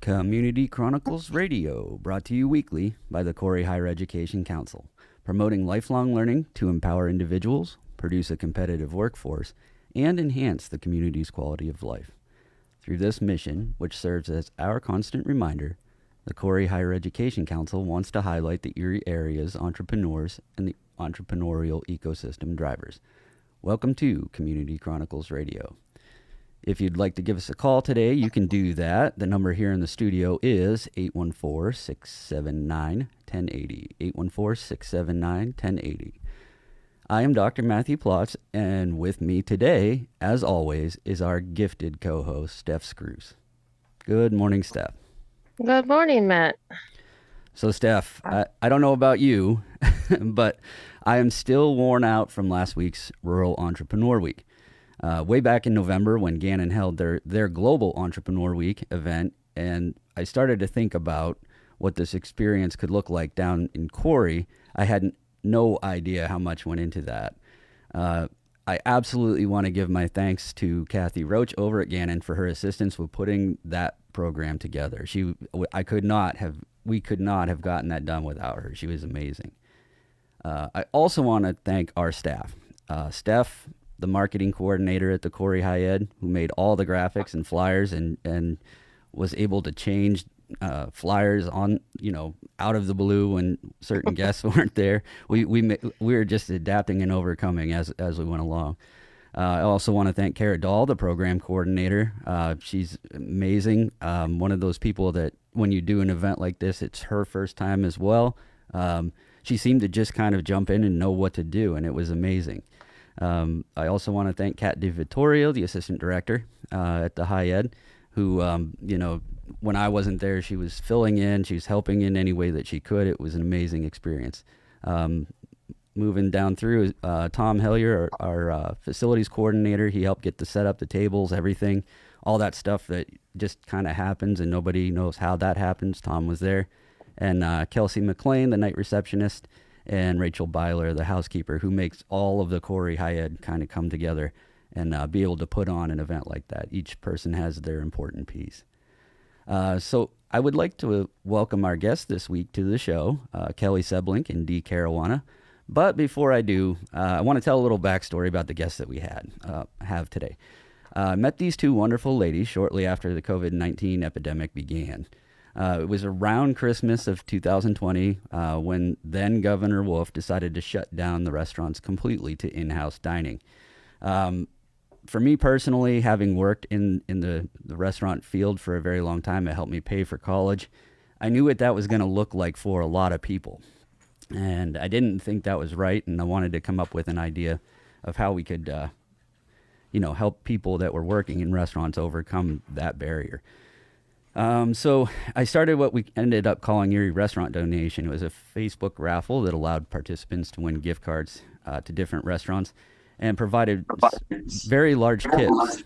Community Chronicles Radio, brought to you weekly by the Corey Higher Education Council, promoting lifelong learning to empower individuals, produce a competitive workforce, and enhance the community's quality of life. Through this mission, which serves as our constant reminder, the Corey Higher Education Council wants to highlight the Erie area's entrepreneurs and the entrepreneurial ecosystem drivers. Welcome to Community Chronicles Radio. If you'd like to give us a call today, you can do that. The number here in the studio is 814-679-1080, 814-679-1080. I am Dr. Matthew Plotz, and with me today, as always, is our gifted co-host, Steph Screws. Good morning, Steph. Good morning, Matt. So, Steph, I don't know about you, but I am still worn out from last week's Rural Entrepreneur Week. Way back in November when Gannon held their Global Entrepreneur Week event, and I started to think about what this experience could look like down in Corey. I had no idea how much went into that. I absolutely want to give my thanks to Kathy Roach over at Gannon for her assistance with putting that program together. We could not have gotten that done without her. She was amazing. I also want to thank our staff. Steph, the marketing coordinator at the Corey High Ed, who made all the graphics and flyers and was able to change flyers on, out of the blue when certain guests weren't there. We were just adapting and overcoming as we went along. I also want to thank Kara Dahl, the program coordinator. She's amazing. One of those people that when you do an event like this, it's her first time as well. She seemed to just kind of jump in and know what to do, and it was amazing. I also want to thank Kat DeVittorio, the assistant director at the High Ed, who, when I wasn't there, she was filling in. She was helping in any way that she could. It was an amazing experience. Moving down through, Tom Hellier, our facilities coordinator, he helped get the set up, the tables, everything, all that stuff that just kind of happens and nobody knows how that happens. Tom was there. And Kelsey McLean, the night receptionist, and Rachel Byler, the housekeeper, who makes all of the Corey High Ed kind of come together and be able to put on an event like that. Each person has their important piece. So I would like to welcome our guests this week to the show, Kelly Seblink and Dee Caruana. But before I do, I want to tell a little backstory about the guests that we have today. I met these two wonderful ladies shortly after the COVID-19 epidemic began. It was around Christmas of 2020 when then Governor Wolf decided to shut down the restaurants completely to in-house dining. For me personally, having worked in the restaurant field for a very long time, it helped me pay for college. I knew what that was going to look like for a lot of people. And I didn't think that was right, and I wanted to come up with an idea of how we could, help people that were working in restaurants overcome that barrier. So I started what we ended up calling Erie Restaurant Donation. It was a Facebook raffle that allowed participants to win gift cards to different restaurants and provided very large tips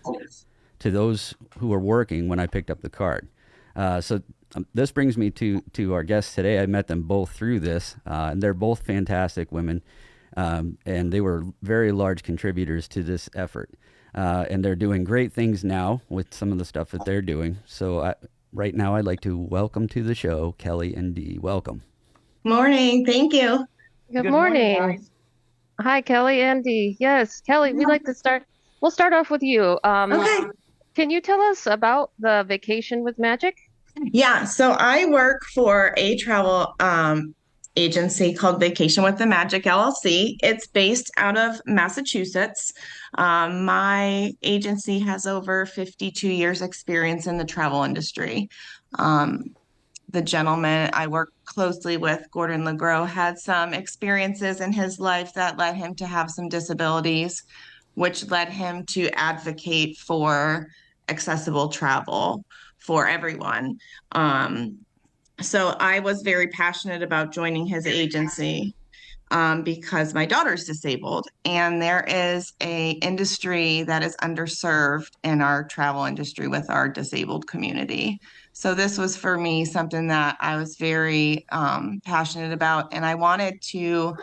to those who were working when I picked up the card. So this brings me to our guests today. I met them both through this, and they're both fantastic women, and they were very large contributors to this effort. And they're doing great things now with some of the stuff that they're doing. So right now I'd like to welcome to the show Kelly and Dee. Welcome. Morning. Thank you. Good morning. Hi, Kelly and Dee. Yes, Kelly, we'd like to start. We'll start off with you. Okay. Can you tell us about the Vacation with Magic? Yeah. So I work for a travel agency called Vacation with the Magic LLC. It's based out of Massachusetts. My agency has over 52 years experience in the travel industry. The gentleman I work closely with, Gordon LeGros, had some experiences in his life that led him to have some disabilities, which led him to advocate for accessible travel for everyone. So I was very passionate about joining his agency because my daughter's disabled, and there is a industry that is underserved in our travel industry with our disabled community. So this was for me something that I was very passionate about, and I wanted to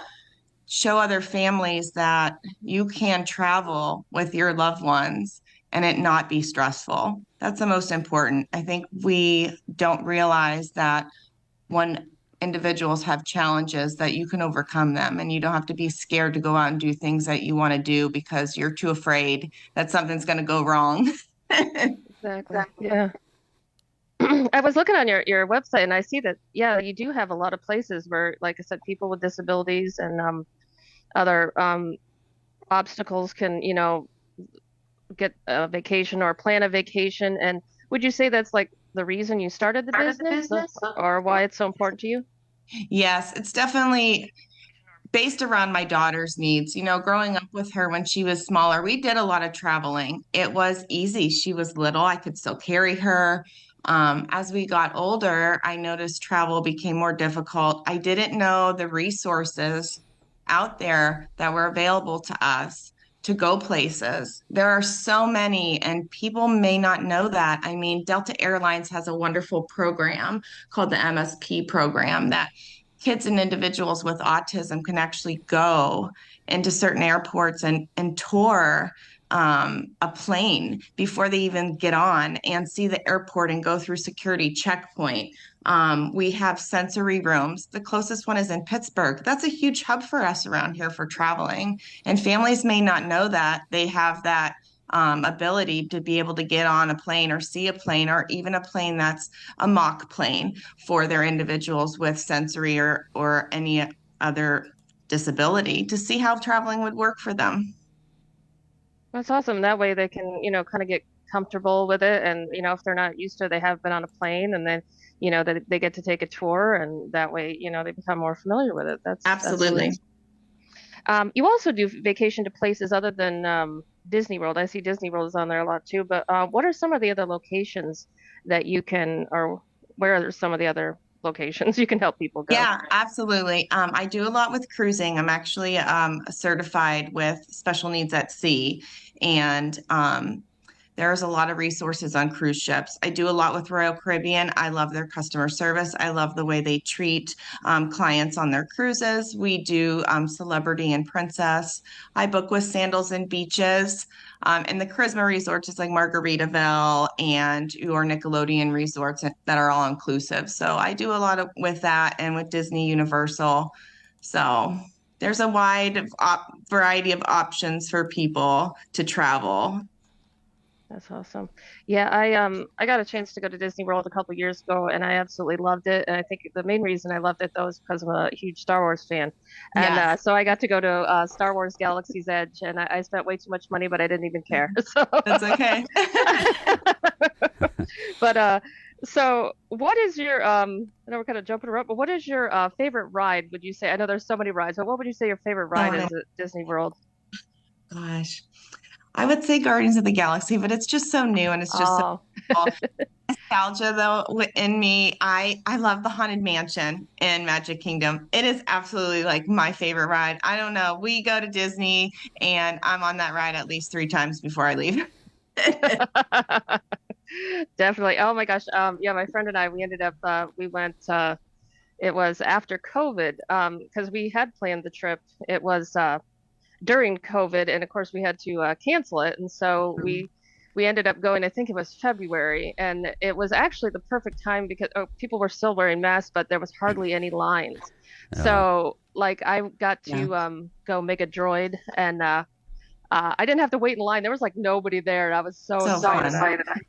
show other families that you can travel with your loved ones and it not be stressful. That's the most important. I think we don't realize that when individuals have challenges that you can overcome them and you don't have to be scared to go out and do things that you want to do because you're too afraid that something's going to go wrong. Exactly. Yeah. I was looking on your website and I see that, yeah, you do have a lot of places where, like I said, people with disabilities and other obstacles can, get a vacation or plan a vacation. And would you say that's like the reason you started the business or why it's so important to you? Yes, it's definitely based around my daughter's needs. Growing up with her when she was smaller, we did a lot of traveling. It was easy. She was little. I could still carry her. As we got older, I noticed travel became more difficult. I didn't know the resources out there that were available to us to go places. There are so many, and people may not know that. I mean, Delta Airlines has a wonderful program called the MSP program that kids and individuals with autism can actually go into certain airports and tour a plane before they even get on and see the airport and go through security checkpoint. We have sensory rooms. The closest one is in Pittsburgh. That's a huge hub for us around here for traveling. And families may not know that they have that ability to be able to get on a plane or see a plane or even a plane that's a mock plane for their individuals with sensory or any other disability to see how traveling would work for them. That's awesome. That way they can, kind of get comfortable with it. And, if they're not used to it, they have been on a plane and then, they get to take a tour and that way, they become more familiar with it. That's really Absolutely. You also do vacation to places other than Disney World. I see Disney World is on there a lot too, but what are some of the other locations that you can, or where are some of the other locations you can help people go? Yeah, absolutely. I do a lot with cruising. I'm actually certified with special needs at sea, and there's a lot of resources on cruise ships. I do a lot with Royal Caribbean. I love their customer service. I love the way they treat clients on their cruises. We do Celebrity and Princess. I book with Sandals and Beaches. And the Charisma resorts is like Margaritaville and your Nickelodeon resorts that are all inclusive. So I do a lot with that and with Disney Universal. So there's a wide variety of options for people to travel. That's awesome. Yeah, I got a chance to go to Disney World a couple years ago and I absolutely loved it. And I think the main reason I loved it though is because I'm a huge Star Wars fan. And Yes, so I got to go to Star Wars Galaxy's Edge and I spent way too much money, but I didn't even care. So that's okay. but so what is your I know we're kind of jumping around, but what is your favorite ride, would you say? I know there's so many rides, but what would you say your favorite ride Oh, is at Disney World? gosh. I would say Guardians of the Galaxy, but it's just so new and it's just so Oh, cool. Nostalgia though in me. I love the Haunted Mansion in Magic Kingdom. It is absolutely like my favorite ride. I don't know. We go to Disney and I'm on that ride at least 3 times before I leave. definitely. Oh my gosh. Yeah, my friend and I, we ended up, we went, it was after COVID, because we had planned the trip. It was, during COVID, and of course we had to cancel it. And so we ended up going. I think it was February, and it was actually the perfect time because people were still wearing masks, but there was hardly any lines. Oh, So like I got Yeah. to go make a droid, and I didn't have to wait in line. There was like nobody there, and I was so So excited. fun.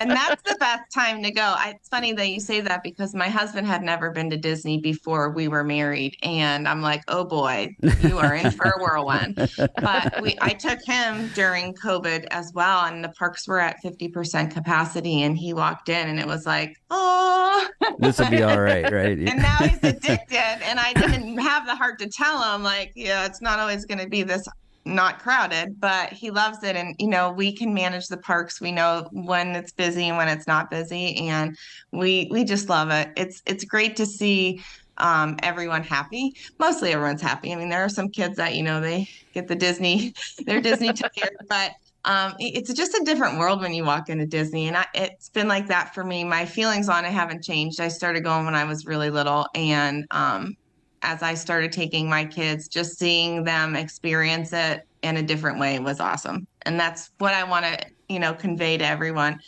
And that's the best time to go. It's funny that you say that because my husband had never been to Disney before we were married. And I'm like, oh boy, you are in for a whirlwind. But I took him during COVID as well, and the parks were at 50% capacity. And he walked in and it was like, oh, this will be all right, right? and now he's addicted. And I didn't have the heart to tell him, like, yeah, it's not always going to be this not crowded, but he loves it. And, we can manage the parks. We know when it's busy and when it's not busy. And we just love it. It's great to see everyone happy. Mostly everyone's happy. I mean, there are some kids that, they get they're Disney tired, but it's just a different world when you walk into Disney. And it's been like that for me. My feelings on it haven't changed. I started going when I was really little. And as I started taking my kids, just seeing them experience it in a different way was awesome. And that's what I want to, convey to everyone.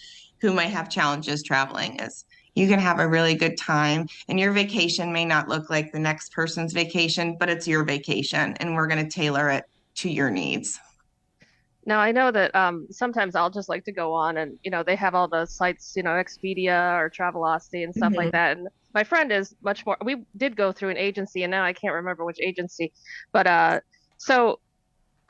who might have challenges traveling is you can have a really good time, and your vacation may not look like the next person's vacation, but it's your vacation, and we're going to tailor it to your needs. Now I know that sometimes I'll just like to go on and they have all the sites, Expedia or Travelocity and stuff like Mhm. that. And my friend is much more. We did go through an agency, and now I can't remember which agency, but so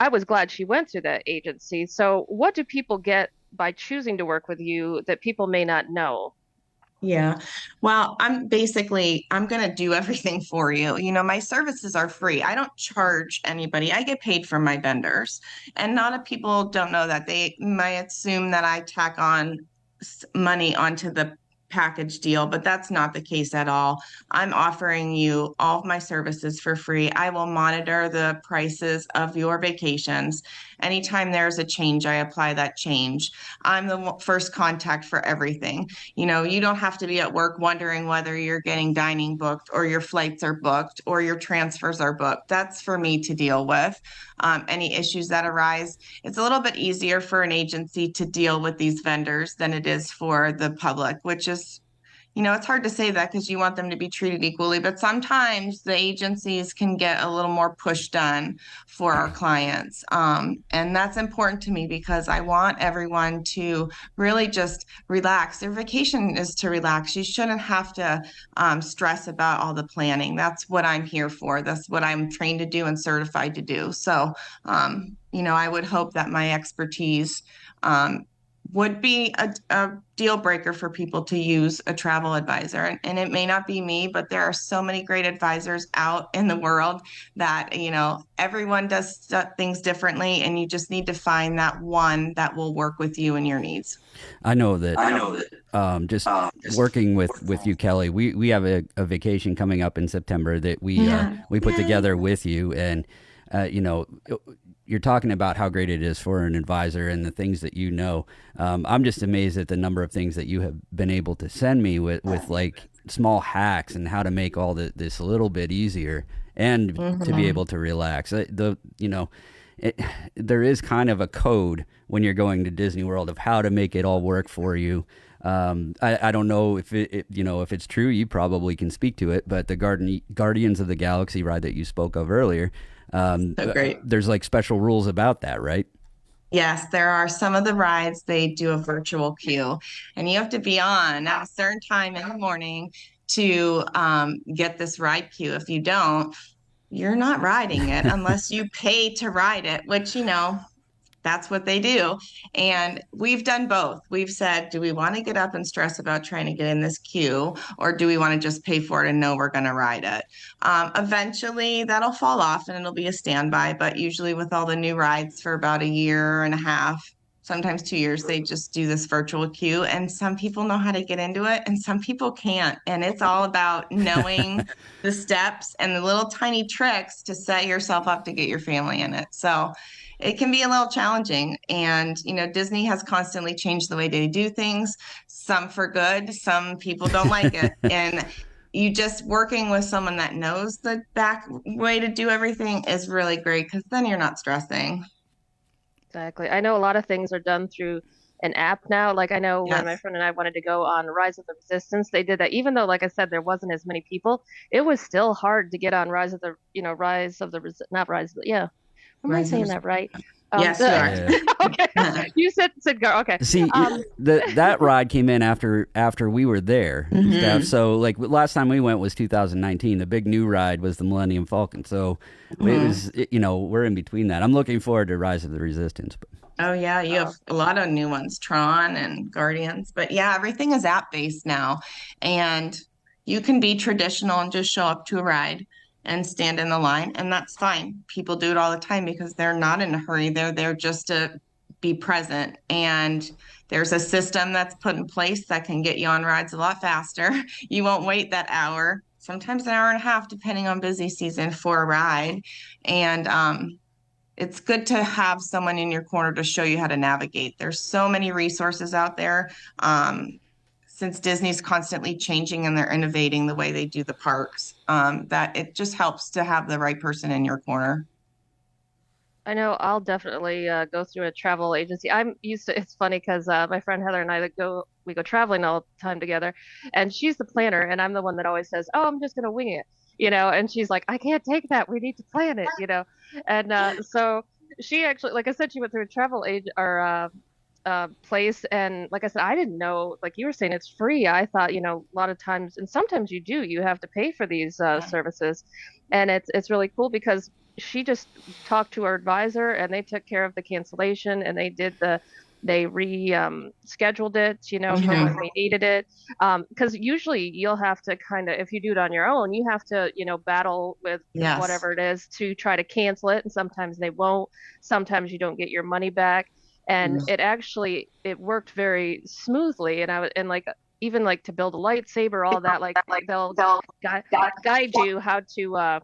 I was glad she went through that agency. So what do people get by choosing to work with you that people may not know? Yeah. Well, I'm going to do everything for you. My services are free. I don't charge anybody. I get paid from my vendors. And a lot of people don't know that. They might assume that I tack on money onto the package deal, but that's not the case at all. I'm offering you all of my services for free. I will monitor the prices of your vacations. Anytime there's a change, I apply that change. I'm the first contact for everything. You don't have to be at work wondering whether you're getting dining booked or your flights are booked or your transfers are booked. That's for me to deal with. Any issues that arise. It's a little bit easier for an agency to deal with these vendors than it is for the public, which is it's hard to say that because you want them to be treated equally, but sometimes the agencies can get a little more push done for our clients. And that's important to me because I want everyone to really just relax. Their vacation is to relax. You shouldn't have to stress about all the planning. That's what I'm here for. That's what I'm trained to do and certified to do. So, I would hope that my expertise would be a deal breaker for people to use a travel advisor. And it may not be me, but there are so many great advisors out in the world that, everyone does things differently. And you just need to find that one that will work with you and your needs. I know that just working with you, Kelly, we have a vacation coming up in September that we put together with you. And, you're talking about how great it is for an advisor and the things that I'm just amazed at the number of things that you have been able to send me with like small hacks and how to make all this a little bit easier and to be able to relax. There is kind of a code when you're going to Disney World of how to make it all work for you. I don't know if if it's true. You probably can speak to it, but the Guardians of the Galaxy ride that you spoke of earlier, So great. There's like special rules about that, right? Yes, there are some of the rides, they do a virtual queue, and you have to be on at a certain time in the morning to get this ride queue. If you don't, you're not riding it unless you pay to ride it, which, that's what they do. And we've done both. We've said, do we want to get up and stress about trying to get in this queue, or do we want to just pay for it and know we're going to ride it? Eventually, that'll fall off and it'll be a standby. But usually, with all the new rides for about a year and a half, sometimes 2 years, they just do this virtual queue. And some people know how to get into it and some people can't. And it's all about knowing the steps and the little tiny tricks to set yourself up to get your family in it. So it can be a little challenging. And, Disney has constantly changed the way they do things, some for good, some people don't like it. And you just working with someone that knows the back way to do everything is really great because then you're not stressing. Exactly. I know a lot of things are done through an app now. Like I know when my Yes. friend and I wanted to go on Rise of the Resistance, they did that. Even though, like I said, there wasn't as many people, it was still hard to get on Rise of the not Rise. Yeah, am I saying Risers. that right? Yes, you are. Yeah. Okay, you said go. Okay. See, Um, that ride came in after we were there, Mhm. Steph. So like last time we went was 2019. The big new ride was the Millennium Falcon. So it was, we're in between that. I'm looking forward to Rise of the Resistance. But Oh yeah, you have a lot of new ones, Tron and Guardians. But yeah, everything is app based now. And you can be traditional and just show up to a ride and stand in the line, and that's fine. People do it all the time because they're not in a hurry. They're there just to be present. And there's a system that's put in place that can get you on rides a lot faster. You won't wait that hour, sometimes an hour and a half, depending on busy season for a ride. And it's good to have someone in your corner to show you how to navigate. There's so many resources out there. Since Disney's constantly changing and they're innovating the way they do the parks, that it just helps to have the right person in your corner. I know I'll definitely go through a travel agency. I'm used to. It's funny because my friend Heather and I that go we go traveling all the time together, and she's the planner, and I'm the one that always says, "Oh, I'm just gonna wing it," and she's like, "I can't take that. We need to plan it." And so she actually, like I said, she went through a travel age or place, and like I said, I didn't know, like you were saying, it's free. I thought, a lot of times, and sometimes you have to pay for these services, and it's really cool because she just talked to her advisor, and they took care of the cancellation, and they scheduled it, for when we needed it. Because usually you'll have to kind of, if you do it on your own, you have to, battle with Yes. whatever it is to try to cancel it. And sometimes they won't. Sometimes you don't get your money back. And it worked very smoothly. And like, even like to build a lightsaber, all that, like they'll guide you how to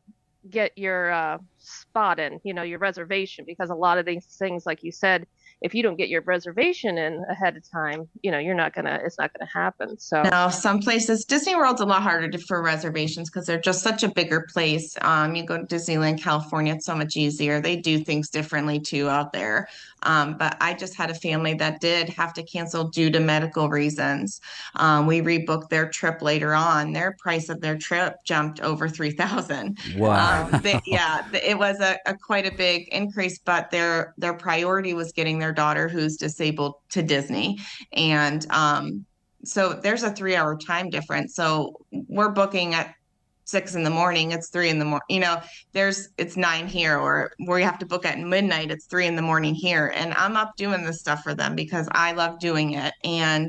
get your spot in, your reservation, because a lot of these things, like you said, if you don't get your reservation in ahead of time, it's not gonna happen. So No, some places, Disney World's a lot harder for reservations because they're just such a bigger place. You go to Disneyland, California, it's so much easier. They do things differently too out there. But I just had a family that did have to cancel due to medical reasons. We rebooked their trip later on. Their price of their trip jumped over 3,000. Wow. It was a quite a big increase, but their priority was getting their daughter who's disabled to Disney. And so there's a 3 hour time difference. So we're booking at 6 in the morning, it's 3 in the morning, it's 9 here, or where you have to book at midnight, it's 3 in the morning here. And I'm up doing this stuff for them because I love doing it. And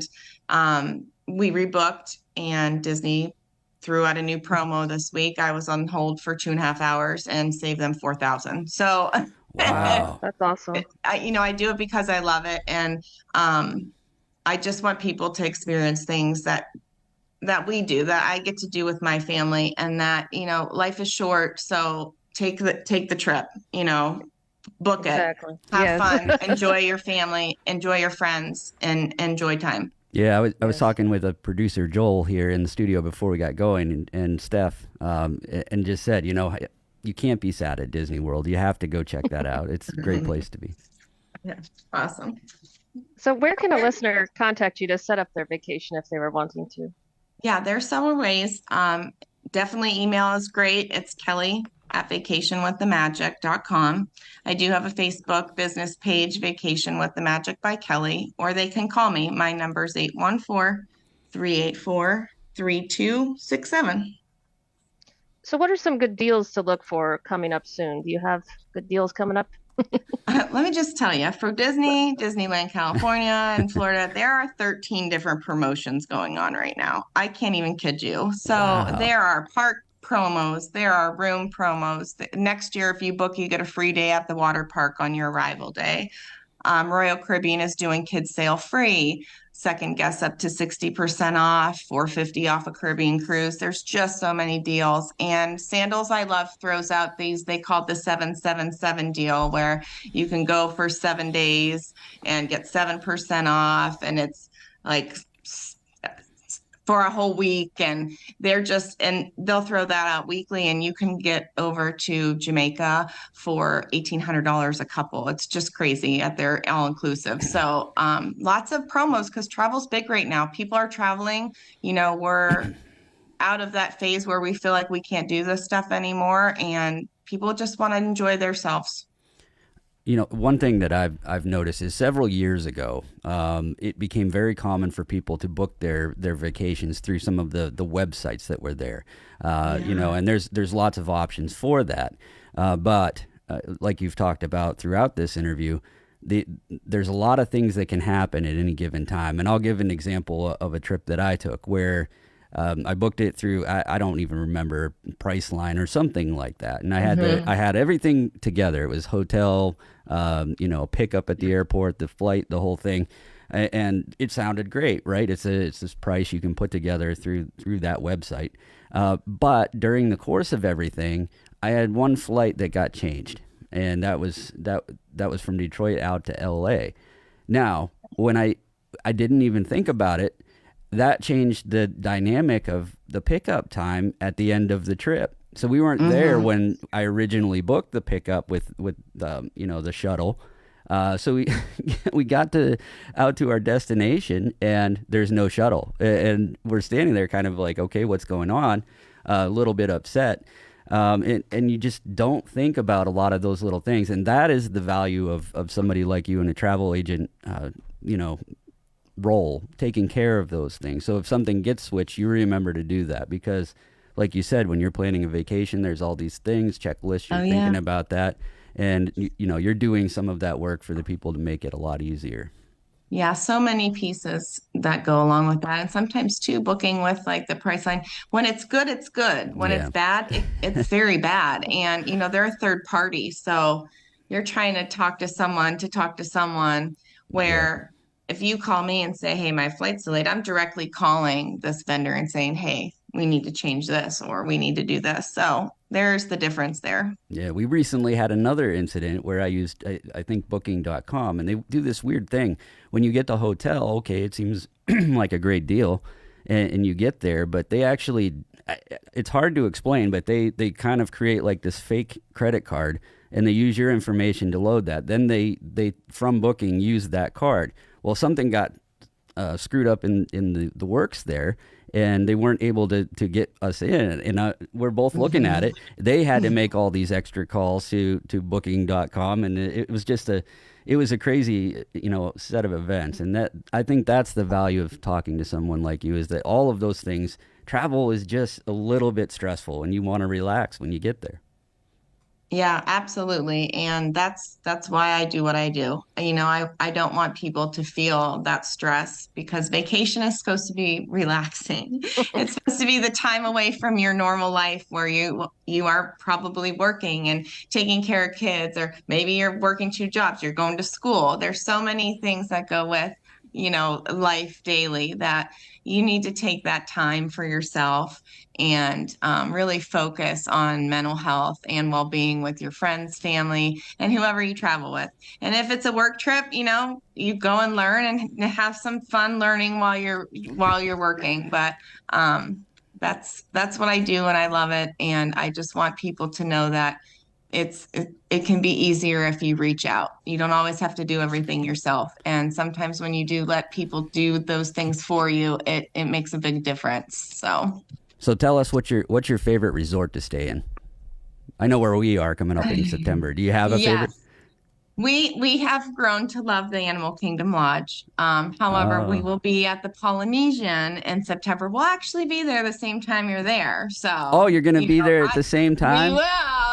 we rebooked, and Disney threw out a new promo this week. I was on hold for 2.5 hours and saved them 4,000. So Wow. that's awesome. I do it because I love it. And I just want people to experience things that we do, that I get to do with my family, and that, life is short. So take the trip, book Exactly. it, have Yes. fun, enjoy your family, enjoy your friends, and enjoy time. Yeah, I was talking with a producer, Joel, here in the studio before we got going, and Steph, and just said, you can't be sad at Disney World. You have to go check that out. It's a great place to be. Yeah, awesome. So where can a listener contact you to set up their vacation if they were wanting to? Yeah, there's several ways. Definitely email is great. It's kelly@vacationwiththemagic.com. I do have a Facebook business page, Vacation with the Magic by Kelly, or they can call me. My number is 814-384-3267. So what are some good deals to look for coming up soon? Do you have good deals coming up? Let me just tell you, for Disneyland, California, and Florida, there are 13 different promotions going on right now. I can't even kid you. So Wow. There are park promos, there are room promos. Next year, if you book, you get a free day at the water park on your arrival day. Royal Caribbean is doing kids sail free. Second guest up to 60% off, $450 off a Caribbean cruise. There's just so many deals. And Sandals I Love throws out these, they call it the 777 deal, where you can go for 7 days and get 7% off. And it's like for a whole week, and they'll throw that out weekly, and you can get over to Jamaica for $1,800 a couple. It's just crazy at their all-inclusive. So lots of promos, because travel's big right now. People are traveling. We're out of that phase where we feel like we can't do this stuff anymore, and people just want to enjoy themselves. One thing that I've noticed is several years ago, it became very common for people to book their vacations through some of the websites that were there, and there's lots of options for that. But like you've talked about throughout this interview, there's a lot of things that can happen at any given time. And I'll give an example of a trip that I took where I booked it through, I don't even remember, Priceline or something like that. And I had everything together. It was hotel, pickup at the airport, the flight, the whole thing. And it sounded great, right? It's this price you can put together through that website. But during the course of everything, I had one flight that got changed. And that was from Detroit out to LA. Now, when I didn't even think about it, that changed the dynamic of the pickup time at the end of the trip. So we weren't there when I originally booked the pickup with the shuttle. So we we got to out to our destination, and there's no shuttle, and we're standing there, kind of like, okay, what's going on? A little bit upset, and you just don't think about a lot of those little things, and that is the value of somebody like you and a travel agent, you know, role, taking care of those things. So if something gets switched, you remember to do that, because like you said, when you're planning a vacation, there's all these things, checklists, you're thinking about that, and you know, you're doing some of that work for the people to make it a lot easier. Yeah, so many pieces that go along with that. And sometimes too, booking with like the price line. When it's good, it's good. When it's Yeah. bad, it's very bad. And they're a third party. So you're trying to talk to someone Yeah. where if you call me and say, hey, my flight's delayed, I'm directly calling this vendor and saying, hey, we need to change this or we need to do this. So there's the difference there. Yeah, we recently had another incident where I used, I think, booking.com, and they do this weird thing. When you get the hotel, okay, it seems like a great deal, and you get there, but they actually, it's hard to explain, but they kind of create like this fake credit card, and they use your information to load that. Then they from booking, use that card. Well, something got screwed up in the works there, and they weren't able to get us in. And we're both looking at it. They had to make all these extra calls to booking.com, and it was just it was a crazy, set of events. And that, I think that's the value of talking to someone like you, is that all of those things, travel is just a little bit stressful, and you want to relax when you get there. Yeah, absolutely. And that's why I do what I do. I don't want people to feel that stress because vacation is supposed to be relaxing. It's supposed to be the time away from your normal life where you are probably working and taking care of kids, or maybe you're working two jobs, you're going to school. There's so many things that go with, life daily, that you need to take that time for yourself and really focus on mental health and well-being with your friends, family, and whoever you travel with. And if it's a work trip, you go and learn and have some fun learning while you're working. But that's what I do, and I love it. And I just want people to know that it can be easier if you reach out. You don't always have to do everything yourself. And sometimes when you do let people do those things for you, it makes a big difference. So tell us, what's your favorite resort to stay in? I know where we are coming up in September. Do you have a favorite? Yes, we have grown to love the Animal Kingdom Lodge. However, we Oh, will be at the Polynesian in September. We'll actually be there the same time you're there. oh, So, you're gonna be there at the same we time? will.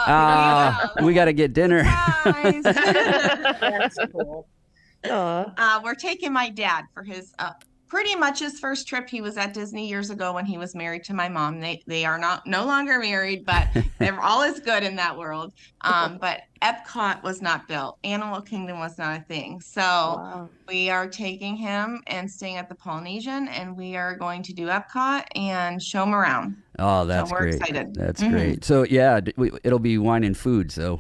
Ah, we got to get dinner. Surprise. That's cool. We're taking my dad for his pretty much his first trip. He was at Disney years ago when he was married to my mom. They are no longer married, but they're all is good in that world. But Epcot was not built. Animal Kingdom was not a thing. So Wow. we are taking him and staying at the Polynesian, and we are going to do Epcot and show him around. Oh, So that's we're great. excited. That's Mhm. great. So yeah, it'll be wine and food. So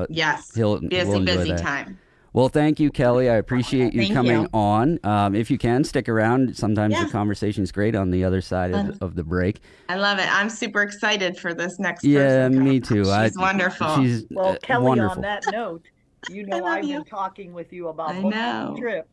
Yes, we'll enjoy busy that. time. Well, thank you, Kelly. I appreciate you Thank coming you. on. If you can stick around, sometimes the Yeah. conversation is great on the other side Fun. of the break. I love it. I'm super excited for this next Yeah, person coming me up. too. She's wonderful. She's Well, Kelly, on wonderful. that note, I love I've you. been talking with you about I booking know. trips,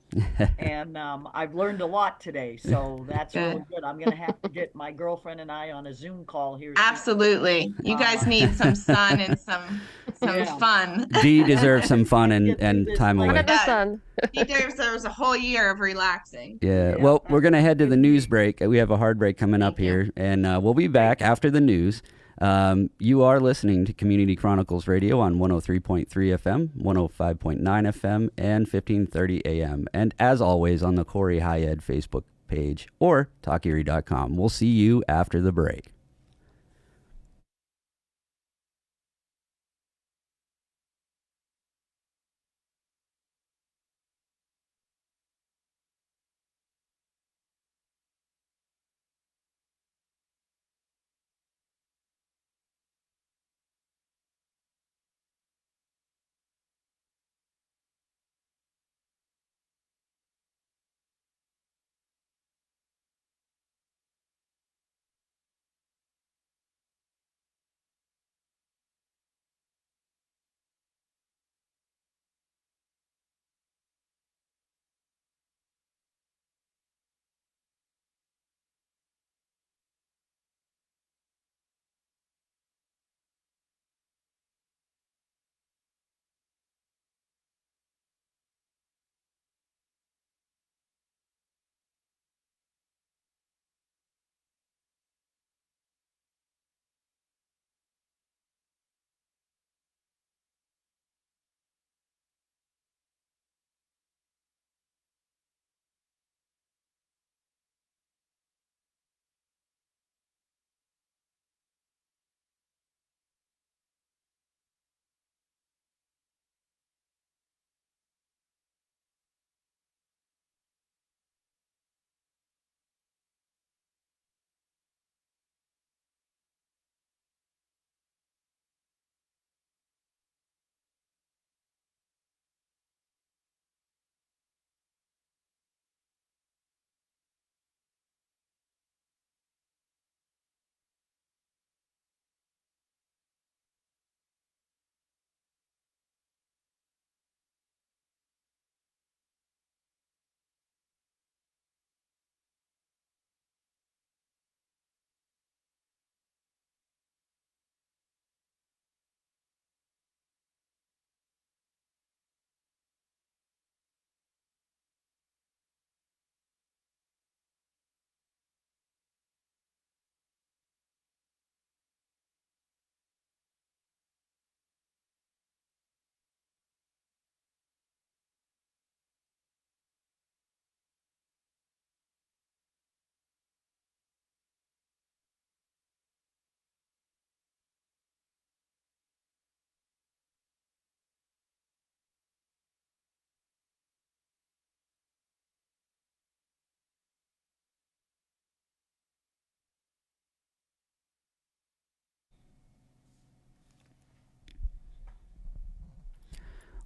and I've learned a lot today, so that's really Good. good. I'm going to have to get my girlfriend and I on a Zoom call here soon. Absolutely. You guys Uh, need some sun and some Yeah. fun. Dee deserves some fun Get through and this time life. away. Under the sun. He deserves a whole year of relaxing. Yeah. Yeah, Well, we're going to head to the news indeed. break. We have a hard break coming up Thank you. here, and we'll be back after the news. You are listening to Community Chronicles Radio on 103.3 FM, 105.9 FM, and 1530 AM. And as always, on the Corey High Ed Facebook page or talkerie.com. We'll see you after the break.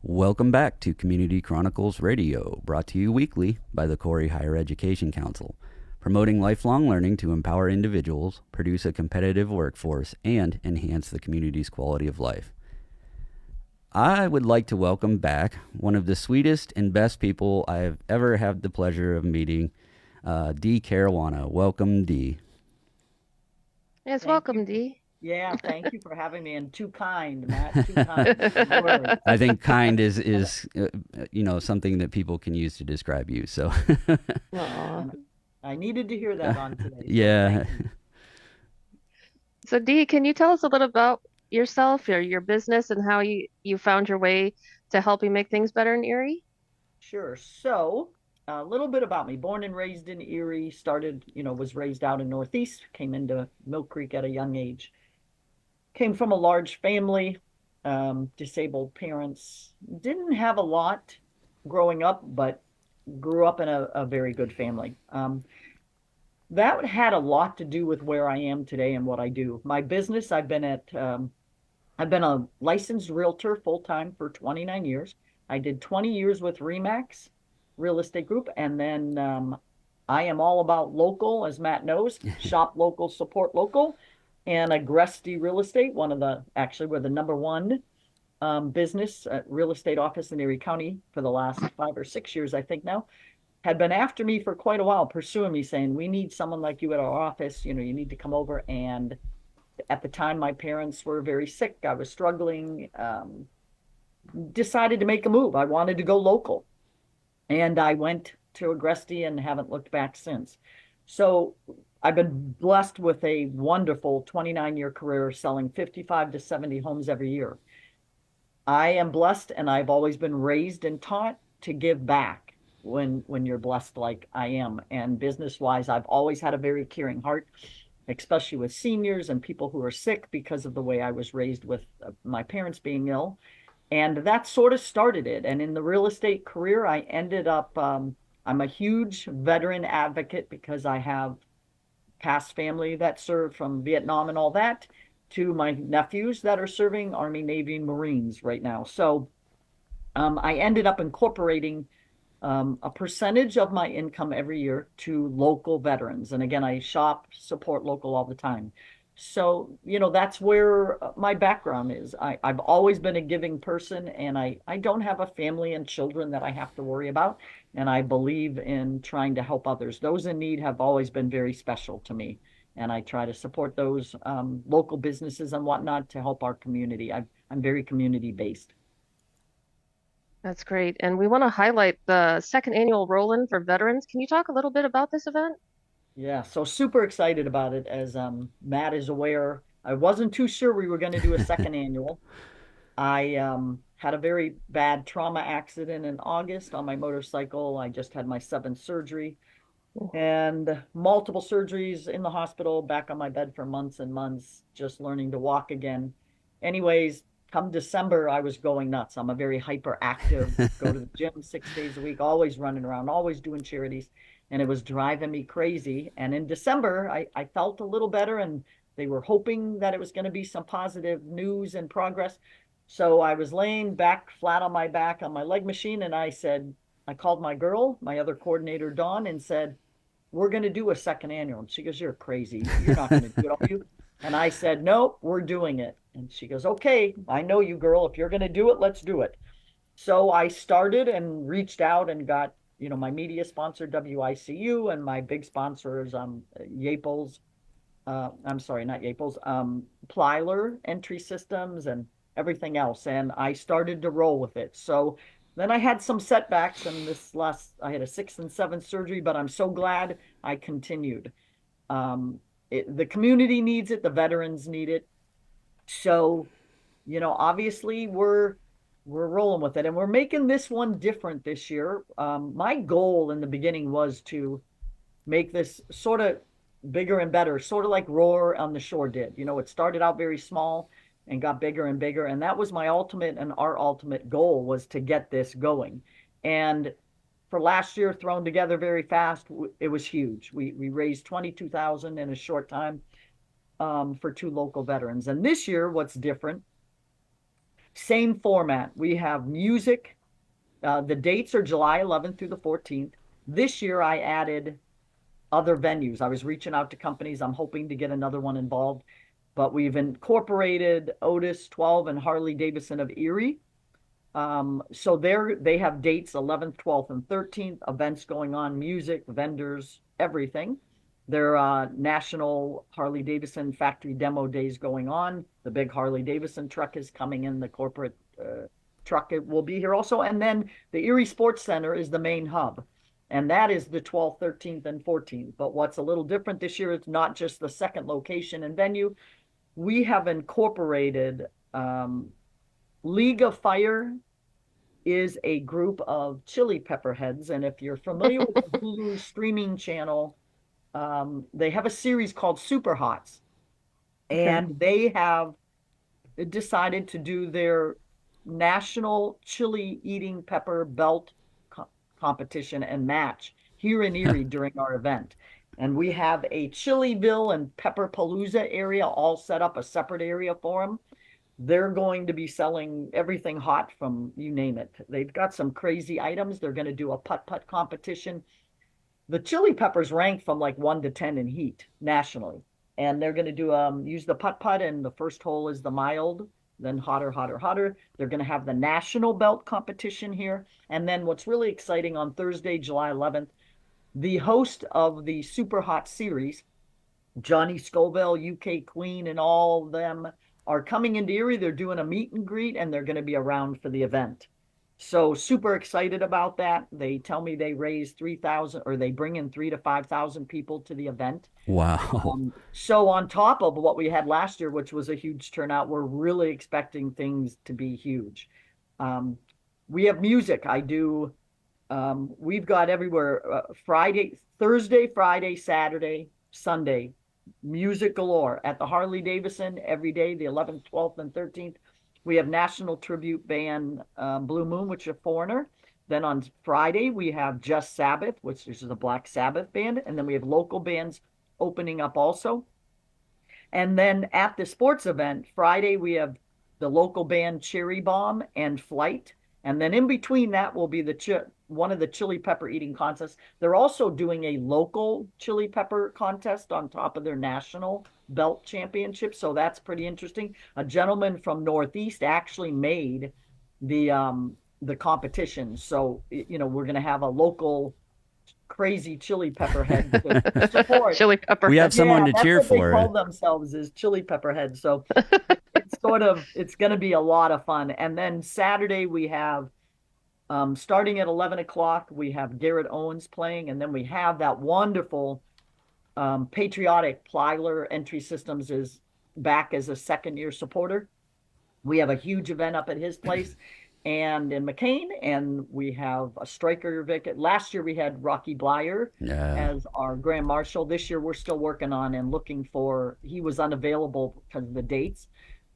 Welcome back to Community Chronicles Radio, brought to you weekly by the Corey Higher Education Council, promoting lifelong learning to empower individuals, produce a competitive workforce, and enhance the community's quality of life. I would like to welcome back one of the sweetest and best people I have ever had the pleasure of meeting, Dee Caruana. Welcome, Dee. Yes, Thank welcome, you. Dee. Yeah, thank you for having me. And too kind, Matt. Too kind words. I think kind is something that people can use to describe you. So Aw. I needed to hear that on today. So yeah. thank you. So, Dee, can you tell us a little about yourself, your business, and how you found your way to helping make things better in Erie? Sure. So, a little bit about me. Born and raised in Erie, was raised out in Northeast, came into Mill Creek at a young age. Came from a large family, disabled parents. Didn't have a lot growing up, but grew up in a very good family. That had a lot to do with where I am today and what I do. My business, I've been a licensed realtor full-time for 29 years. I did 20 years with Remax Real Estate Group, and then I am all about local, as Matt knows, shop local, support local, and Agresti Real Estate, we're the number one business real estate office in Erie County for the last 5 or 6 years, I think now, had been after me for quite a while, pursuing me, saying, we need someone like you at our office, you need to come over. And at the time, my parents were very sick. I was struggling, decided to make a move. I wanted to go local. And I went to Agresti and haven't looked back since. So I've been blessed with a wonderful 29-year career selling 55 to 70 homes every year. I am blessed, and I've always been raised and taught to give back when you're blessed like I am. And business-wise, I've always had a very caring heart, especially with seniors and people who are sick because of the way I was raised with my parents being ill. And that sort of started it. And in the real estate career, I ended up, I'm a huge veteran advocate because I have past family that served from Vietnam and all that, to my nephews that are serving Army, Navy, Marines right now. So I ended up incorporating a percentage of my income every year to local veterans. And again, I support local all the time. So, that's where my background is. I've always been a giving person, and I don't have a family and children that I have to worry about. And I believe in trying to help others. Those in need have always been very special to me. And I try to support those local businesses and whatnot to help our community. I'm very community based. That's great. And we want to highlight the second annual roll-in for veterans. Can you talk a little bit about this event? Yeah, so super excited about it. As Matt is aware, I wasn't too sure we were going to do a second annual. I had a very bad trauma accident in August on my motorcycle. I just had my 7th surgery and multiple surgeries in the hospital, back on my bed for months and months, just learning to walk again. Anyways, come December, I was going nuts. I'm a very hyperactive, go to the gym 6 days a week, always running around, always doing charities. And it was driving me crazy. And in December, I felt a little better, and they were hoping that it was going to be some positive news and progress. So I was laying back flat on my back on my leg machine, and I called my girl, my other coordinator, Dawn, and said, we're going to do a second annual. And she goes, you're crazy. You're not going to do it, are you? And I said, no, we're doing it. And she goes, okay, I know you, girl. If you're going to do it, let's do it. So I started and reached out and got my media sponsor, WICU, and my big sponsors, Yaples, I'm sorry, not Yaples, Plyler Entry Systems and everything else. And I started to roll with it. So then I had some setbacks, and I had a 6th and 7th surgery, but I'm so glad I continued. The community needs it. The veterans need it. So, obviously we're rolling with it, and we're making this one different this year. My goal in the beginning was to make this sort of bigger and better, sort of like Roar on the Shore did. It started out very small and got bigger and bigger. And that was my ultimate and our ultimate goal, was to get this going. And for last year, thrown together very fast, it was huge. We raised $22,000 in a short time for 2 local veterans. And this year, what's different, Same format. We have music. The dates are July 11th through the 14th. This year I added other venues. I was reaching out to companies. I'm hoping to get another one involved, but we've incorporated Otis 12 and Harley Davidson of Erie. So they have dates 11th, 12th, and 13th, events going on, music, vendors, everything. There are national Harley Davidson factory demo days going on. The big Harley Davidson truck is coming in, the corporate truck will be here also. And then the Erie Sports Center is the main hub. And that is the 12th, 13th, and 14th. But what's a little different this year, it's not just the second location and venue. We have incorporated League of Fire is a group of chili pepper heads. And if you're familiar with the Hulu streaming channel, they have a series called Super Hots. And they have decided to do their national chili eating pepper belt competition and match here in Erie during our event. And we have a Chiliville and Pepperpalooza area all set up, a separate area for them. They're going to be selling everything hot from you name it. They've got some crazy items. They're going to do a putt-putt competition. The chili peppers rank from like 1 to 10 in heat nationally. And they're going to do use the putt-putt, and the first hole is the mild, then hotter, hotter, hotter. They're going to have the national belt competition here. And then what's really exciting, on Thursday, July 11th, the host of the Super Hot series, Johnny Scoville, UK Queen, and all of them are coming into Erie. They're doing a meet and greet, and they're going to be around for the event. So super excited about that. They tell me they raise 3,000, or they bring in 3,000 to 5,000 people to the event. Wow. So on top of what we had last year, which was a huge turnout, we're really expecting things to be huge. We have music. We've got everywhere, Thursday, Friday, Saturday, Sunday, music galore at the Harley Davidson every day, the 11th, 12th, and 13th. We have national tribute band Blue Moon, which is a foreigner. Then on Friday, we have Just Sabbath, which is a Black Sabbath band. And then we have local bands opening up also. And then at the sports event, Friday, we have the local band Cherry Bomb and Flight. And then in between that will be one of the chili pepper eating contests. They're also doing a local chili pepper contest on top of their national belt championship. So that's pretty interesting. A gentleman from Northeast actually made the competition. So, we're going to have a local crazy chili pepper head to support. Chili pepper. We have someone to cheer for. They call themselves is chili pepper head. So it's going to be a lot of fun. And then Saturday we have, starting at 11 o'clock, we have Garrett Owens playing. And then we have that wonderful Patriotic Plyler Entry Systems is back as a second-year supporter. We have a huge event up at his place and in McCain, and we have a striker. Last year we had Rocky Blyer as our Grand Marshal. This year we're still working on and looking for, he was unavailable because of the dates,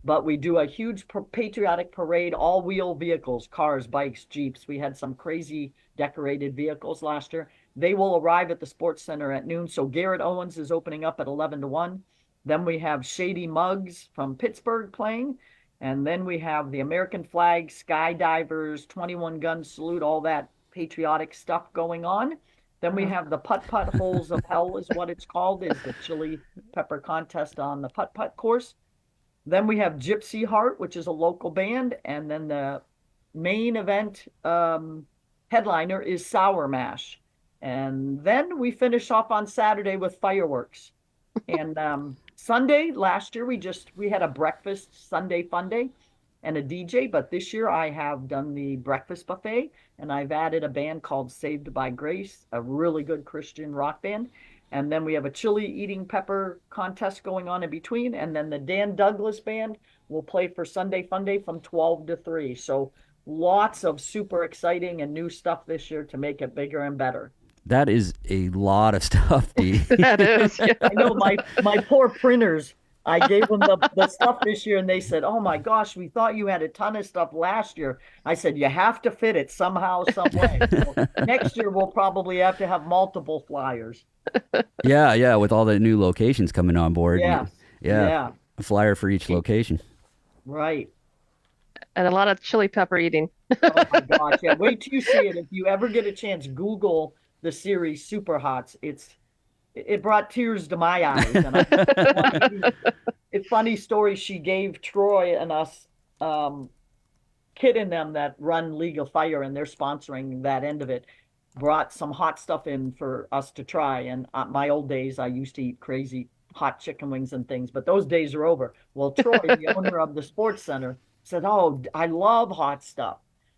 but we do a huge patriotic parade, all-wheel vehicles, cars, bikes, Jeeps. We had some crazy decorated vehicles last year. They will arrive at the Sports Center at noon. So Garrett Owens is opening up at 11 to 1. Then we have Shady Muggs from Pittsburgh playing. And then we have the American flag, skydivers, 21 gun salute, all that patriotic stuff going on. Then we have the putt-putt holes of hell is what it's called, is the chili pepper contest on the putt-putt course. Then we have Gypsy Heart, which is a local band. And then the main event headliner is Sour Mash. And then we finish off on Saturday with fireworks. And Sunday, last year, we had a breakfast Sunday fun day and a DJ. But this year I have done the breakfast buffet, and I've added a band called Saved by Grace, a really good Christian rock band. And then we have a chili eating pepper contest going on in between. And then the Dan Douglas band will play for Sunday fun day from 12 to 3. So lots of super exciting and new stuff this year to make it bigger and better. That is a lot of stuff, Dee. That is. Yeah. I know my poor printers, I gave them the stuff this year, and they said, oh my gosh, we thought you had a ton of stuff last year. I said, you have to fit it somehow, some way. So next year, we'll probably have to have multiple flyers. Yeah, with all the new locations coming on board. Yeah. A flyer for each location. Right. and a lot of chili pepper eating. Oh my gosh, yeah. Wait till you see it. If you ever get a chance, Google the series Super Hots. It brought tears to my eyes. And it's funny story. She gave Troy and us Kid and them that run Legal Fire, and they're sponsoring that end of it, brought some hot stuff in for us to try. And my old days, I used to eat crazy hot chicken wings and things, but those days are over. Well, Troy, the owner of the sports center, said, "Oh, I love hot stuff."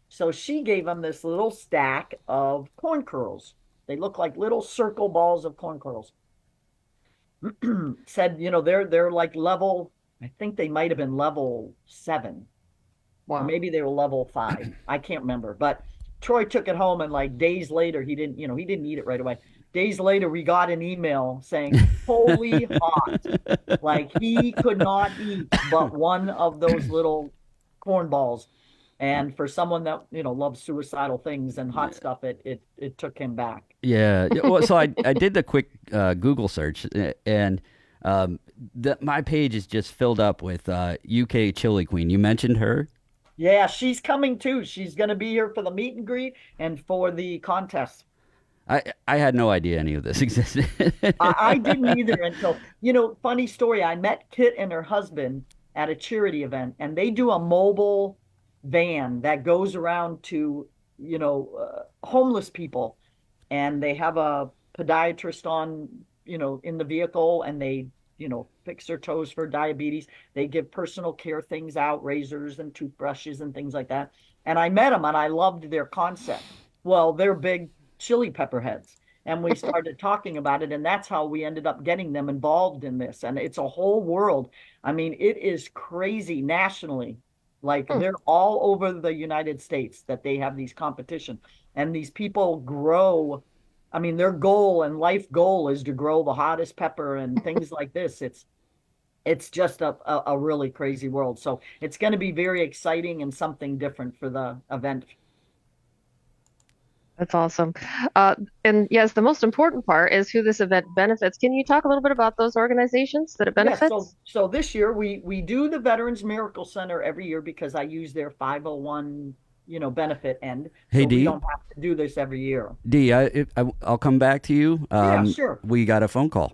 So she gave him this little stack of corn kernels. They look like little circle balls of corn kernels. Said, they're like level, I think they might have been level 7. Wow. Or maybe they were level 5. I can't remember. But Troy took it home, and like days later, he didn't eat it right away. Days later, we got an email saying, "Holy hot." Like he could not eat but one of those little corn balls. And for someone that, loves suicidal things and hot stuff, it took him back. Yeah. Well, so I did the quick Google search, and my page is just filled up with UK Chili Queen. You mentioned her? Yeah, she's coming too. She's going to be here for the meet and greet and for the contest. I had no idea any of this existed. I didn't either until, funny story. I met Kit and her husband at a charity event, and they do a mobile van that goes around to, homeless people. And they have a podiatrist on, in the vehicle, and they, fix their toes for diabetes. They give personal care things out, razors and toothbrushes and things like that. And I met them, and I loved their concept. Well, they're big chili pepper heads. And we started talking about it, and that's how we ended up getting them involved in this. And it's a whole world. I mean, it is crazy nationally. Like they're all over the United States that they have these competitions. And these people grow. I mean, their goal and life goal is to grow the hottest pepper and things like this. It's just a really crazy world. So it's going to be very exciting and something different for the event. That's awesome. And yes, the most important part is who this event benefits. Can you talk a little bit about those organizations that it benefits? Yeah, so this year we do the Veterans Miracle Center every year because I use their 501 benefit end. Hey, so Dee. We don't have to do this every year. Dee, I'll come back to you. Yeah, sure. We got a phone call.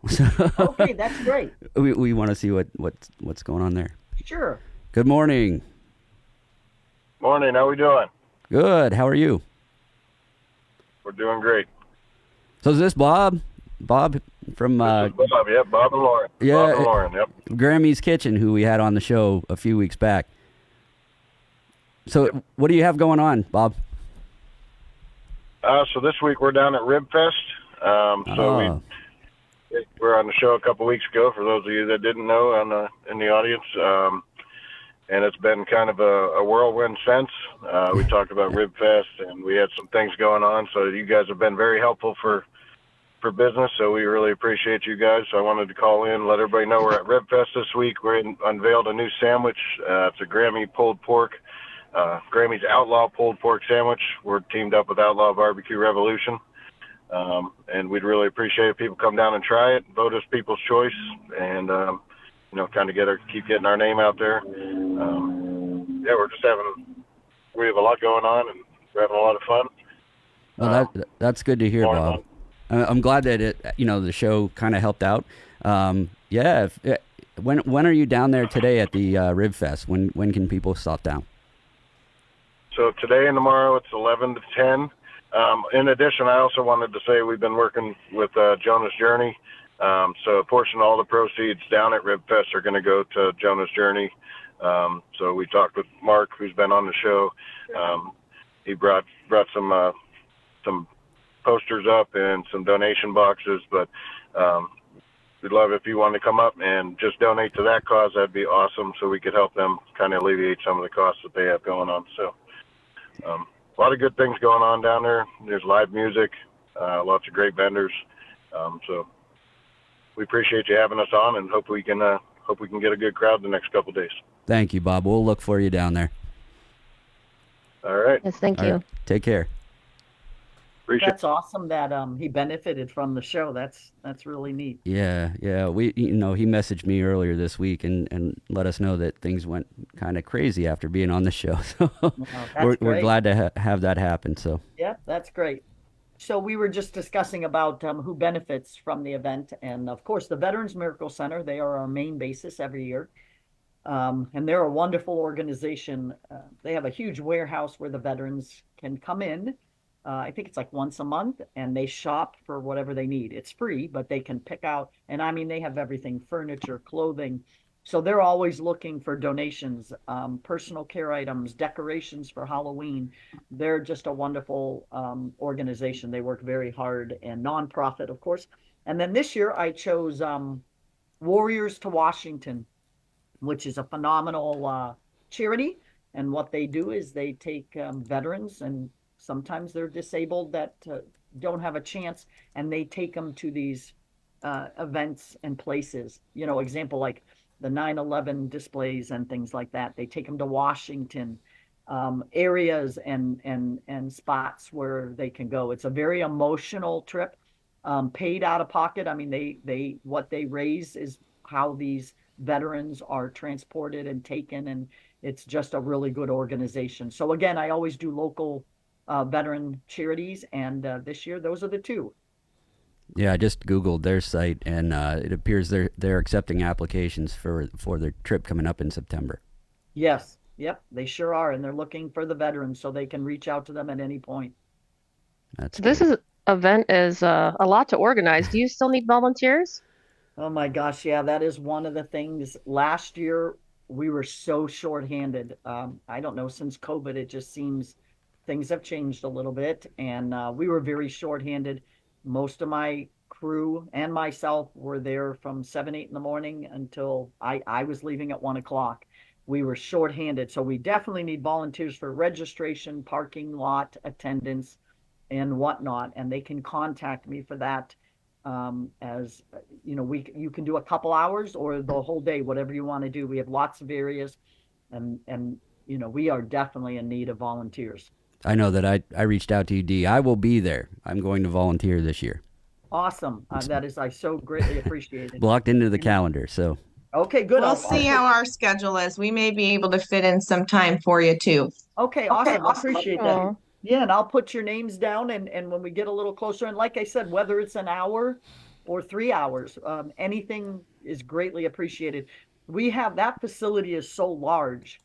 Okay, that's great. We want to see what's going on there. Sure. Good morning. Morning. How we doing? Good. How are you? We're doing great. So is this Bob? Bob from Bob, yep. Bob and Lauren. Yeah, Bob and Lauren, yep. Grammy's Kitchen, who we had on the show a few weeks back. So Yep. What do you have going on, Bob? So this week we're down at Rib Fest. We were on the show a couple weeks ago. For those of you that didn't know, in the audience, and it's been kind of a whirlwind since. We talked about Rib Fest, and we had some things going on. So you guys have been very helpful for business. So we really appreciate you guys. So I wanted to call in, let everybody know we're at Rib Fest this week. We unveiled a new sandwich. It's a Grammy pulled pork. Grammy's Outlaw Pulled Pork Sandwich. We're teamed up with Outlaw Barbecue Revolution. And we'd really appreciate it if people come down and try it, vote us People's Choice, and, kind of keep getting our name out there. We have a lot going on, and we're having a lot of fun. Well, that's good to hear, Bob. I'm glad that the show kind of helped out. When are you down there today at the Rib Fest? When can people stop down? So today and tomorrow it's 11 to 10. In addition, I also wanted to say we've been working with Jonah's Journey. So a portion of all the proceeds down at Rib Fest are going to go to Jonah's Journey. So we talked with Mark, who's been on the show. He brought some posters up and some donation boxes, but we'd love if you wanted to come up and just donate to that cause. That'd be awesome, so we could help them kind of alleviate some of the costs that they have going on. So a lot of good things going on down there. There's live music, lots of great vendors. So we appreciate you having us on, and hope we can get a good crowd the next couple of days. Thank you, Bob. We'll look for you down there. All right. Yes, thank All you. right. Take care. Appreciate That's awesome that he benefited from the show. That's really neat. Yeah, yeah. He messaged me earlier this week and let us know that things went kind of crazy after being on the show. So Wow, we're that's we're great. glad to have that happen. So Yeah, that's great. So we were just discussing about who benefits from the event, and of course, the Veterans Miracle Center. They are our main basis every year, and they're a wonderful organization. They have a huge warehouse where the veterans can come in. I think it's like once a month, and they shop for whatever they need. It's free, but they can pick out, and I mean, they have everything: furniture, clothing. So they're always looking for donations, personal care items, decorations for Halloween. They're just a wonderful organization. They work very hard and nonprofit, of course. And then this year I chose Warriors to Washington, which is a phenomenal charity. And what they do is they take veterans, and sometimes they're disabled that don't have a chance, and they take them to these events and places. Example like the 9/11 displays and things like that. They take them to Washington, areas and spots where they can go. It's a very emotional trip, paid out of pocket. I mean, they what they raise is how these veterans are transported and taken, and it's just a really good organization. So again, I always do local veteran charities, and this year those are the two. yeah, I just Googled their site, and it appears they're accepting applications for their trip coming up in September. Yes, yep, they sure are, and they're looking for the veterans so they can reach out to them at any point. That's So this great. is event is a lot to organize. Do you still need volunteers? Oh my gosh, yeah, that is one of the things. Last year, we were so shorthanded. I don't know, since COVID, it just seems things have changed a little bit, and we were very shorthanded. Most of my crew and myself were there from 7, 8 in the morning until I was leaving at 1 o'clock. We were shorthanded, so we definitely need volunteers for registration, parking lot attendance, and whatnot, and they can contact me for that. As you can do a couple hours or the whole day, whatever you want to do. We have lots of areas, and we are definitely in need of volunteers. I know that I reached out to you, D. I will be there. I'm going to volunteer this year. Awesome. That is, I so greatly appreciate it. Blocked into the calendar. So Okay, good. We'll see how our schedule is. We may be able to fit in some time for you too. Okay, awesome. I appreciate that. Oh, Yeah, and I'll put your names down, and when we get a little closer, and like I said, whether it's an hour or 3 hours, anything is greatly appreciated. We have that facility is so large.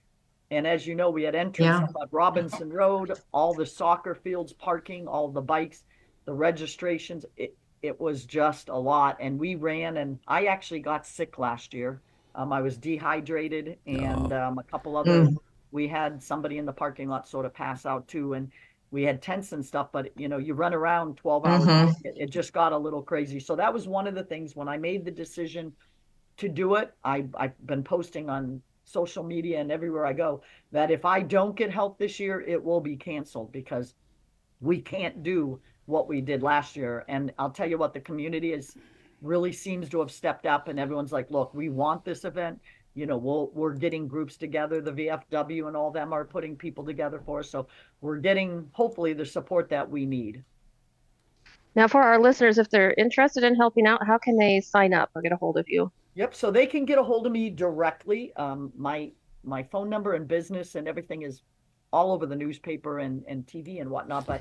And as you know, we had entrance Yeah. on Robinson Road, all the soccer fields, parking, all the bikes, the registrations. It was just a lot. And we ran, and I actually got sick last year. I was dehydrated, and a couple other, we had somebody in the parking lot sort of pass out too. And we had tents and stuff, but you run around 12 hours. It just got a little crazy. So that was one of the things when I made the decision to do it. I've been posting on social media and everywhere I go that if I don't get help this year, it will be canceled because we can't do what we did last year. And I'll tell you what, the community is really seems to have stepped up, and everyone's like, look, we want this event. We're getting groups together. The VFW and all them are putting people together for us. So we're getting hopefully the support that we need. now for our listeners, if they're interested in helping out, how can they sign up or get a hold of you? Yep. So they can get a hold of me directly. My phone number and business and everything is all over the newspaper and TV and whatnot. But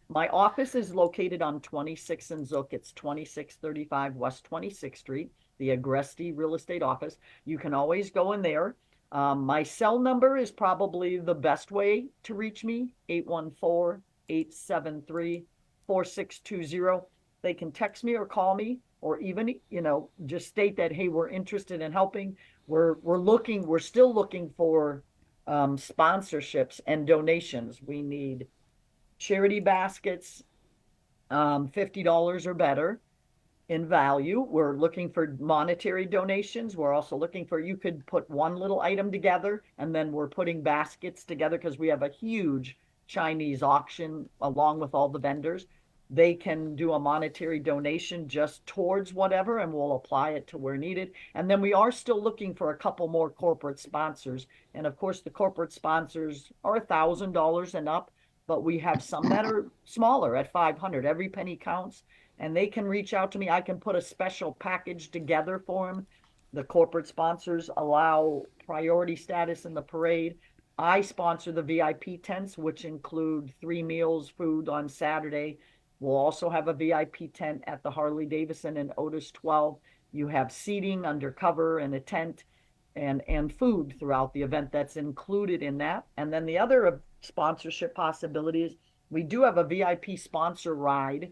my office is located on 26 and Zook. It's 2635 West 26th Street, the Agresti Real Estate Office. You can always go in there. My cell number is probably the best way to reach me, 814-873-4620. They can text me or call me, or even, just state that, hey, we're interested in helping. We're still looking for sponsorships and donations. We need charity baskets, $50 or better in value. We're looking for monetary donations. We're also looking for, you could put one little item together, and then we're putting baskets together because we have a huge Chinese auction along with all the vendors. They can do a monetary donation just towards whatever, and we'll apply it to where needed. And then we are still looking for a couple more corporate sponsors. And of course, the corporate sponsors are $1,000 and up. but we have some that are smaller at 500. Every penny counts, and they can reach out to me. I can put a special package together for them. The corporate sponsors allow priority status in the parade. I sponsor the VIP tents, which include 3 meals, food on Saturday. We'll also have a VIP tent at the Harley Davidson and Otis 12. You have seating under cover and a tent and food throughout the event that's included in that. And then the other sponsorship possibilities, we do have a VIP sponsor ride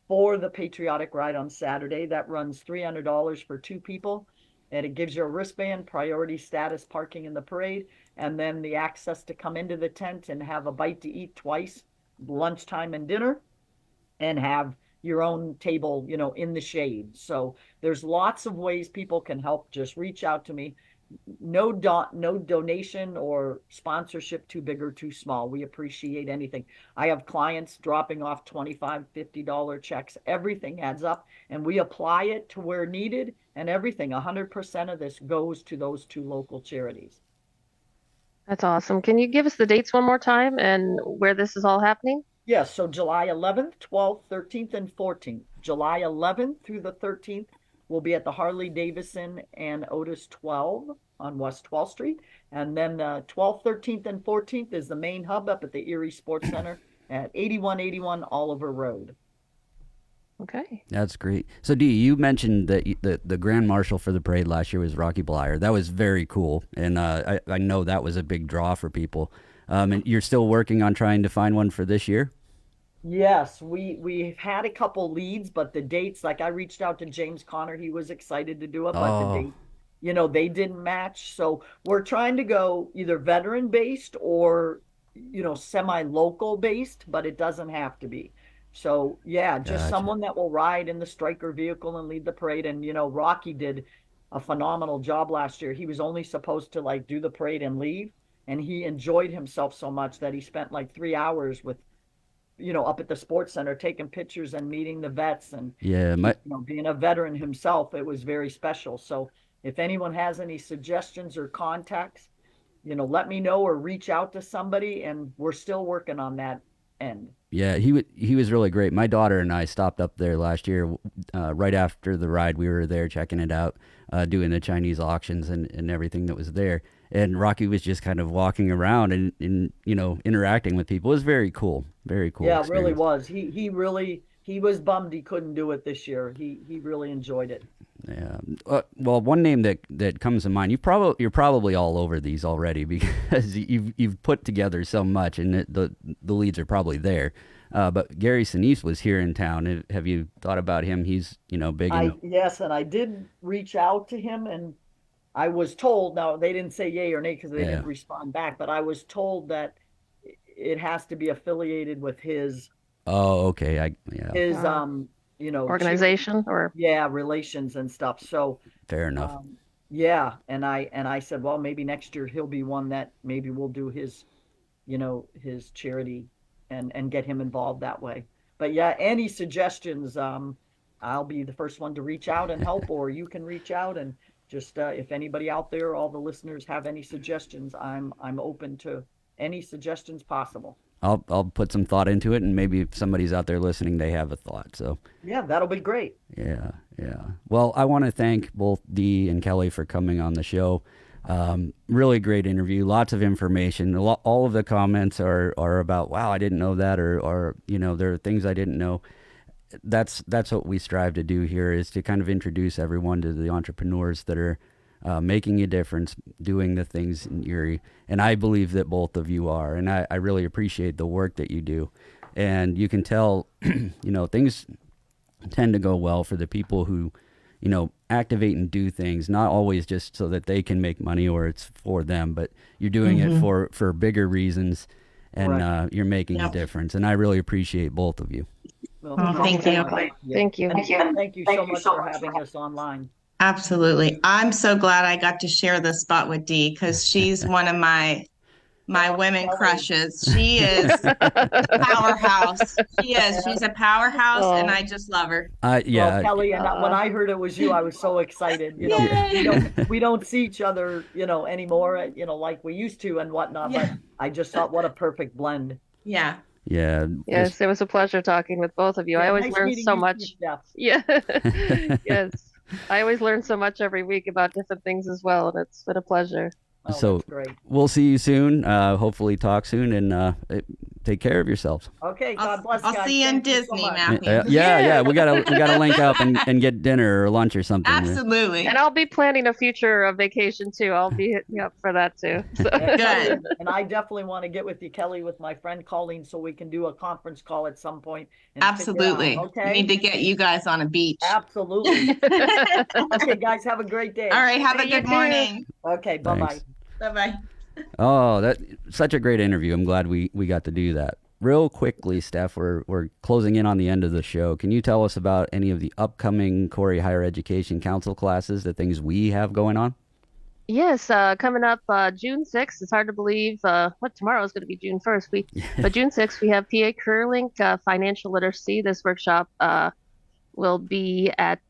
for the patriotic ride on Saturday that runs $300 for 2 people. And it gives you a wristband, priority status, parking in the parade, and then the access to come into the tent and have a bite to eat twice, lunchtime and dinner, and have your own table, in the shade. So there's lots of ways people can help. Just reach out to me. No donation or sponsorship too big or too small. We appreciate anything. I have clients dropping off $25, $50 checks. Everything adds up, and we apply it to where needed, and everything, 100% of this goes to those 2 local charities. That's awesome. Can you give us the dates one more time and where this is all happening? Yes, so July 11th, 12th, 13th, and 14th. July 11th through the 13th, we'll be at the Harley Davidson and Otis 12 on West 12th Street. And then 12th, 13th, and 14th is the main hub up at the Erie Sports Center at 8181 Oliver Road. Okay. That's great. So, Dee, you mentioned that the Grand Marshal for the parade last year was Rocky Blyer. That was very cool, and I know that was a big draw for people. And you're still working on trying to find one for this year? Yes, we've had a couple leads, but the dates, like I reached out to James Conner, he was excited to do it, but the date, they didn't match. So we're trying to go either veteran based or, semi-local based, but it doesn't have to be. So yeah, just Gotcha. someone that will ride in the striker vehicle and lead the parade. And, Rocky did a phenomenal job last year. He was only supposed to do the parade and leave. And he enjoyed himself so much that he spent 3 hours with, up at the sports center, taking pictures and meeting the vets and, Yeah, being a veteran himself. It was very special. So if anyone has any suggestions or contacts, let me know or reach out to somebody, and we're still working on that end. Yeah, he was really great. My daughter and I stopped up there last year, right after the ride. We were there checking it out, doing the Chinese auctions and everything that was there. And Rocky was just kind of walking around and interacting with people. It was very cool. Very cool. Yeah, it really was. He was bummed he couldn't do it this year. He really enjoyed it. Yeah. Well, one name that comes to mind, you're probably all over these already because you've put together so much, and the leads are probably there. But Gary Sinise was here in town. Have you thought about him? He's big. Yes, and I did reach out to him, and I was told, now they didn't say yay or nay because they didn't respond back, but I was told that it has to be affiliated with his. Oh, okay. His organization or relations and stuff. So fair enough. And I said, well, maybe next year he'll be one that maybe we'll do his charity and get him involved that way. But yeah, any suggestions, I'll be the first one to reach out and help, or you can reach out and just if anybody out there, all the listeners have any suggestions, I'm open to any suggestions possible. I'll put some thought into it, and maybe if somebody's out there listening, they have a thought. So yeah, that'll be great. Yeah. Well, I want to thank both Dee and Kelly for coming on the show. Really great interview, lots of information. All of the comments are about, wow, I didn't know that, or there are things I didn't know. That's what we strive to do here, is to kind of introduce everyone to the entrepreneurs that are making a difference, doing the things in Erie. And I believe that both of you are, and I really appreciate the work that you do. And you can tell, things tend to go well for the people who, activate and do things, not always just so that they can make money or it's for them, but you're doing it for bigger reasons, and you're making a difference. And I really appreciate both of you. Well, Thank you. Thank you. Thank you so much for having us online. Absolutely. I'm so glad I got to share this spot with Dee, because she's one of my women crushes. She is a powerhouse. She's a powerhouse, and I just love her. Yeah. Well, Kelly, and when I heard it was you, I was so excited. We don't see each other, anymore, like we used to and whatnot. But I just thought, what a perfect blend. Yeah. Yeah. Yes, it was a pleasure talking with both of you. Yeah, I always nice learn meeting so you too, much. Steph. Yeah. Yes. I always learn so much every week about different things as well, and it's been a pleasure. Oh, So that's great. we'll see you soon. Hopefully talk soon, and take care of yourselves. Okay, God bless, I'll guys. see you in Thank you so Disney, much. Matthew. Yeah. We gotta link up and get dinner or lunch or something. Absolutely. And I'll be planning a future vacation too. I'll be hitting you up for that too. So. Good. And I definitely want to get with you, Kelly, with my friend Colleen, so we can do a conference call at some point. And figure out, Absolutely. okay. We need to get you guys on a beach. Absolutely. Okay, guys, have a great day. All right. Have a You good too. morning. Okay, bye-bye. Thanks. Bye-bye. Oh, that's such a great interview. I'm glad we got to do that. Real quickly, Steph, we're closing in on the end of the show. Can you tell us about any of the upcoming Corey Higher Education Council classes, the things we have going on? Yes, coming up June 6th. It's hard to believe tomorrow is going to be June 1st. But June 6th, we have PA CareerLink Financial Literacy. This workshop will be at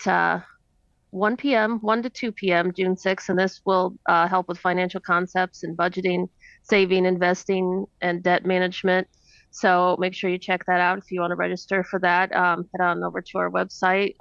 1 p.m., 1 to 2 p.m., June 6th, and this will help with financial concepts and budgeting, saving, investing, and debt management. So make sure you check that out if you want to register for that. Head on over to our website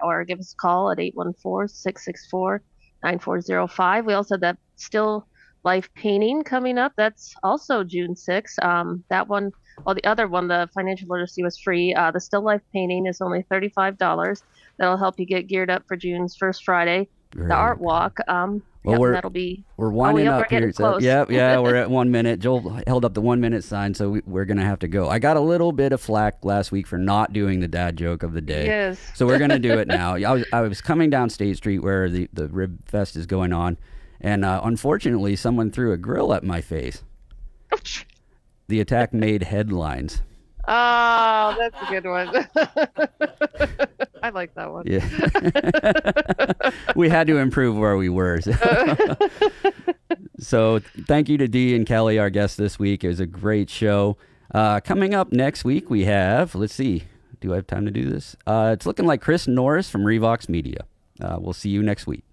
or give us a call at 814-664-9405. We also have that Still Life Painting coming up. That's also June 6th. That one, the other one, the financial literacy, was free. The Still Life Painting is only $35. That'll help you get geared up for June's first Friday, Great. the art walk. That'll be. We're winding we're up getting here. So, close. yeah, we're at 1 minute. Joel held up the 1 minute sign, so we're gonna have to go. I got a little bit of flack last week for not doing the dad joke of the day. Yes. So we're gonna do it now. I was coming down State Street where the Rib Fest is going on, and unfortunately, someone threw a grill at my face. The attack made headlines. Oh, that's a good one. I like that one. Yeah. We had to improve where we were. So thank you to Dee and Kelly, our guests this week. It was a great show. Coming up next week, we have, let's see, do I have time to do this? It's looking like Chris Norris from Revox Media. We'll see you next week.